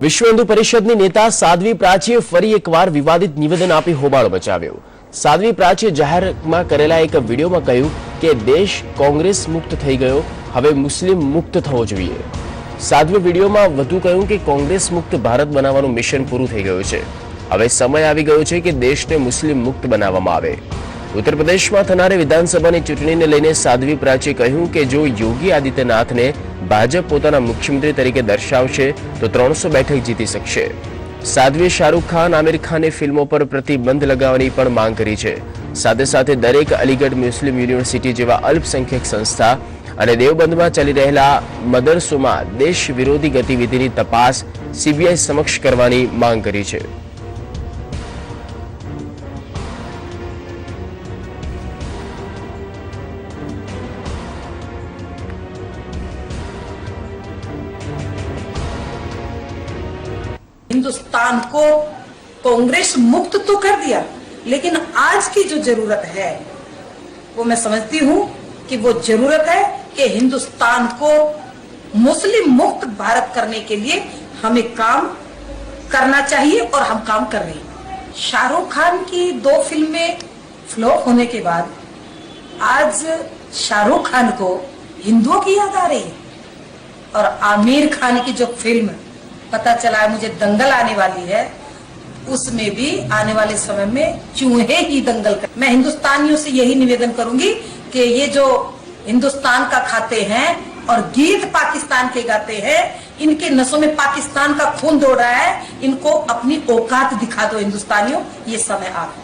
વિશ્વ હિન્દુ પરિષદની નેતા સાધ્વી પ્રાચીએ ફરી એકવાર વિવાદિત નિવેદન આપી હોબાળો મચાવ્યો। સાધ્વી પ્રાચીએ જાહેરમાં કરેલા એક વિડીયોમાં કહ્યું કે દેશ કોંગ્રેસ મુક્ત થઈ ગયો, હવે મુસ્લિમ મુક્ત થવો જોઈએ। સાધ્વીએ વિડીયોમાં વધુ કહ્યું કે કોંગ્રેસ મુક્ત ભારત બનાવવાનું મિશન પૂરું થઈ ગયું છે, હવે સમય આવી ગયો છે કે દેશને મુસ્લિમ મુક્ત બનાવવામાં આવે। ઉત્તર પ્રદેશમાં થનારી વિધાનસભાની ચૂંટણીને લઈને સાધ્વી પ્રાચીએ કહ્યું કે જો યોગી આદિત્યનાથને ભાજપ પોતાના મુખ્યમંત્રી તરીકે દર્શાવશે તો 300 બેઠક જીતી શકશે। સાધ્વીએ શાહરૂખ ખાન, આમિર ખાનની ફિલ્મો પર પ્રતિબંધ લગાવવાની પણ માંગ કરી છે। સાથે સાથે દરેક અલીગઢ મુસ્લિમ યુનિવર્સિટી જેવા અલ્પસંખ્યક સંસ્થા અને દેવબંધમાં ચાલી રહેલા મદરસોમાં દેશ વિરોધી ગતિવિધિની તપાસ સીબીઆઈ સમક્ષ કરવાની માંગ કરી છે। हिंदुस्तान को कांग्रेस मुक्त तो कर दिया, लेकिन आज की जो जरूरत है वो मैं समझती हूँ कि वो जरूरत है कि हिंदुस्तान को मुस्लिम मुक्त भारत करने के लिए हमें काम करना चाहिए और हम काम कर रहे हैं। शाहरुख खान की 2 फिल्में फ्लॉप होने के बाद आज शाहरुख खान को हिंदुओं की याद आ रही है और आमिर खान की जो फिल्म पता चला है मुझे दंगल आने वाली है, उसमें भी आने वाले समय में चूहे ही दंगल कर। मैं हिंदुस्तानियों से यही निवेदन करूंगी कि ये जो हिंदुस्तान का खाते हैं और गीत पाकिस्तान के गाते हैं, इनके नसों में पाकिस्तान का खून दौड़ रहा है, इनको अपनी औकात दिखा दो हिंदुस्तानियों, ये समय आ गया।